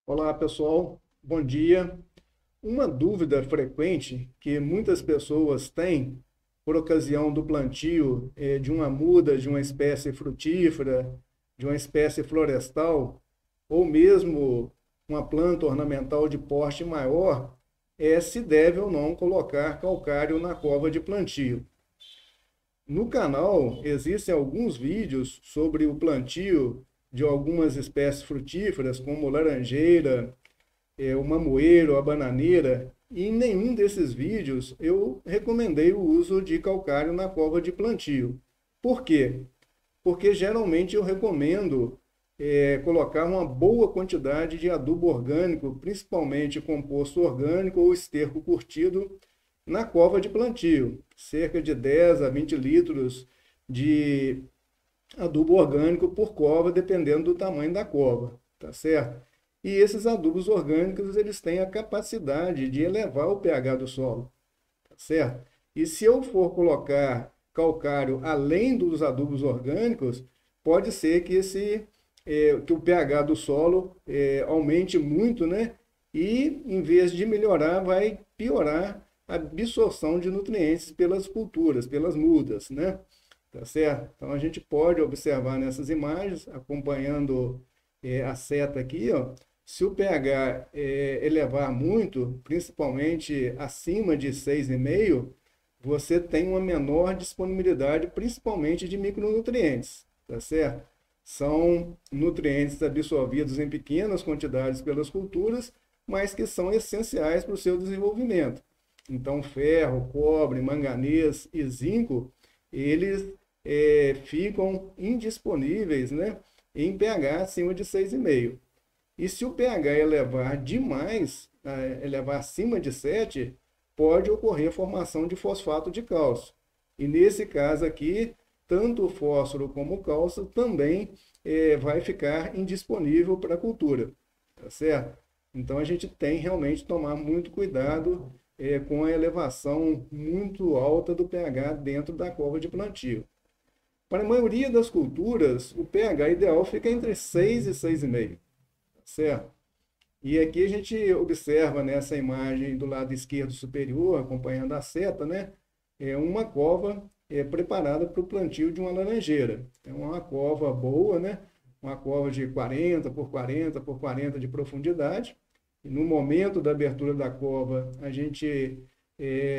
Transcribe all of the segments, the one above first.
Olá, pessoal. Bom dia. Uma dúvida frequente que muitas pessoas têm por ocasião do plantio de uma muda de uma espécie frutífera, de uma espécie florestal, ou mesmo uma planta ornamental de porte maior, é se deve ou não colocar calcário na cova de plantio. No canal existem alguns vídeos sobre o plantio de algumas espécies frutíferas, como laranjeira, o mamoeiro, a bananeira, e em nenhum desses vídeos eu recomendei o uso de calcário na cova de plantio. Por quê? Porque geralmente eu recomendo colocar uma boa quantidade de adubo orgânico, principalmente composto orgânico ou esterco curtido, na cova de plantio. Cerca de 10 a 20 litros de adubo orgânico por cova, dependendo do tamanho da cova, tá certo? E esses adubos orgânicos, eles têm a capacidade de elevar o pH do solo, tá certo? E se eu for colocar calcário além dos adubos orgânicos, pode ser que que o pH do solo aumente muito, né? E em vez de melhorar, vai piorar a absorção de nutrientes pelas culturas, pelas mudas, né? Tá certo? Então a gente pode observar nessas imagens, acompanhando a seta aqui, ó, se o pH elevar muito, principalmente acima de 6,5, você tem uma menor disponibilidade, principalmente de micronutrientes, tá certo? São nutrientes absorvidos em pequenas quantidades pelas culturas, mas que são essenciais para o seu desenvolvimento. Então, ferro, cobre, manganês e zinco, eles ficam indisponíveis, né, em pH acima de 6,5. E se o pH elevar demais, elevar acima de 7, pode ocorrer a formação de fosfato de cálcio. E nesse caso aqui, tanto o fósforo como o cálcio também vai ficar indisponível para a cultura, tá certo? Então a gente tem realmente que tomar muito cuidado com a elevação muito alta do pH dentro da cova de plantio. Para a maioria das culturas, o pH ideal fica entre 6 e 6,5, certo? E aqui a gente observa nessa imagem do lado esquerdo superior, acompanhando a seta, né? É uma cova preparada para o plantio de uma laranjeira. É uma cova boa, né? Uma cova de 40 por 40 por 40 de profundidade. E no momento da abertura da cova, a gente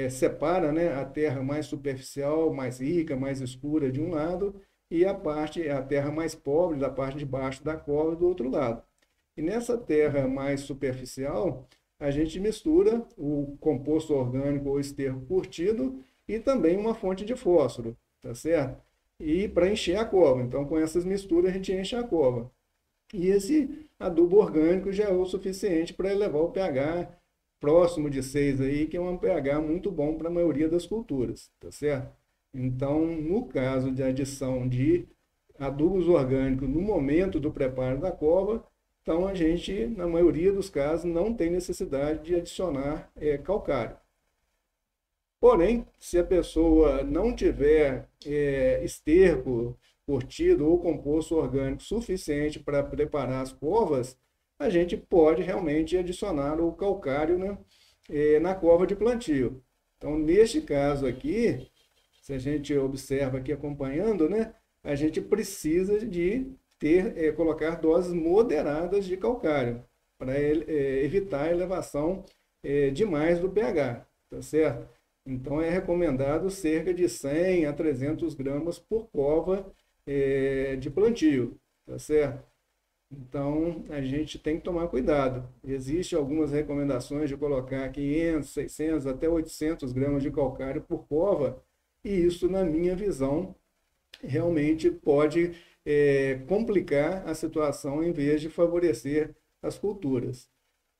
separa, né, a terra mais superficial, mais rica, mais escura de um lado, e a terra mais pobre da parte de baixo da cova do outro lado. E nessa terra mais superficial, a gente mistura o composto orgânico ou esterco curtido e também uma fonte de fósforo, tá certo? E para encher a cova. Então, com essas misturas, a gente enche a cova. E esse adubo orgânico já é o suficiente para elevar o pH próximo de 6 aí, que é um pH muito bom para a maioria das culturas, tá certo? Então, no caso de adição de adubos orgânicos no momento do preparo da cova, então a gente, na maioria dos casos, não tem necessidade de adicionar calcário. Porém, se a pessoa não tiver esterco curtido ou composto orgânico suficiente para preparar as covas, a gente pode realmente adicionar o calcário, né, na cova de plantio. Então, neste caso aqui, se a gente observa aqui acompanhando, né, a gente precisa de colocar doses moderadas de calcário para evitar a elevação demais do pH, tá certo? Então é recomendado cerca de 100 a 300 gramas por cova de plantio, tá certo? Então a gente tem que tomar cuidado. Existem algumas recomendações de colocar 500, 600 até 800 gramas de calcário por cova, e isso, na minha visão, realmente pode complicar a situação em vez de favorecer as culturas.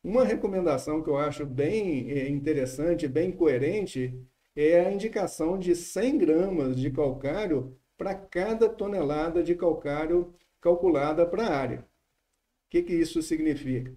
Uma recomendação que eu acho bem interessante, bem coerente, é a indicação de 100 gramas de calcário para cada tonelada de calcário calculada para a área. O que isso significa?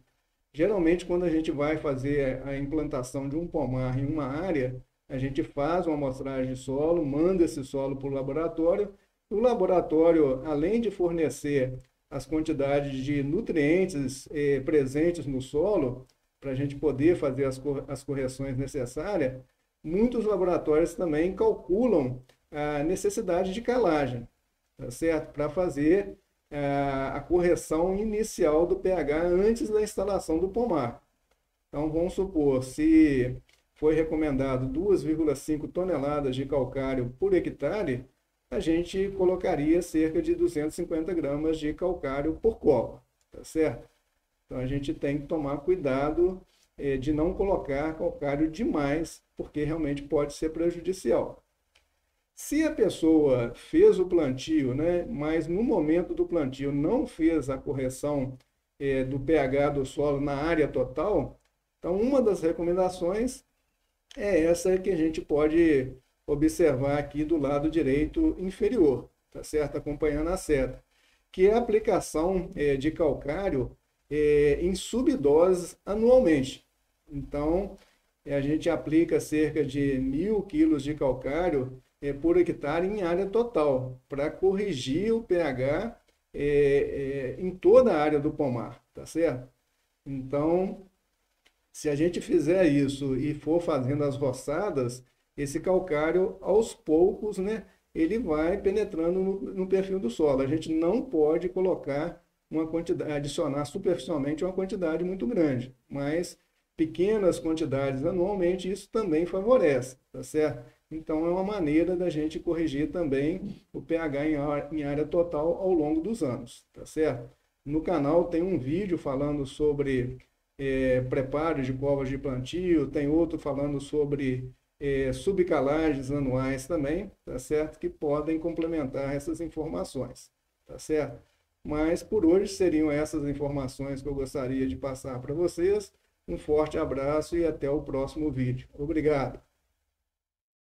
Geralmente, quando a gente vai fazer a implantação de um pomar em uma área, a gente faz uma amostragem de solo, manda esse solo para o laboratório. O laboratório, além de fornecer as quantidades de nutrientes presentes no solo, para a gente poder fazer as correções necessárias, muitos laboratórios também calculam a necessidade de calagem, tá certo? Para fazer a correção inicial do pH antes da instalação do pomar. Então, vamos supor, se foi recomendado 2,5 toneladas de calcário por hectare, a gente colocaria cerca de 250 gramas de calcário por copa, tá certo? Então, a gente tem que tomar cuidado de não colocar calcário demais, porque realmente pode ser prejudicial. Se a pessoa fez o plantio, né, mas no momento do plantio não fez a correção do pH do solo na área total, então uma das recomendações é essa que a gente pode observar aqui do lado direito inferior, tá certo? Acompanhando a seta, que é a aplicação de calcário em subdoses anualmente. Então, a gente aplica cerca de 1.000 quilos de calcário por hectare em área total, para corrigir o pH em toda a área do pomar, tá certo? Então, se a gente fizer isso e for fazendo as roçadas, esse calcário, aos poucos, né, ele vai penetrando no perfil do solo. A gente não pode colocar uma quantidade, adicionar superficialmente uma quantidade muito grande, mas pequenas quantidades anualmente, isso também favorece, tá certo? Então, é uma maneira da gente corrigir também o pH em área total ao longo dos anos, tá certo? No canal tem um vídeo falando sobre preparo de covas de plantio, tem outro falando sobre subcalagens anuais também, tá certo? Que podem complementar essas informações, tá certo? Mas por hoje seriam essas informações que eu gostaria de passar para vocês. Um forte abraço e até o próximo vídeo. Obrigado!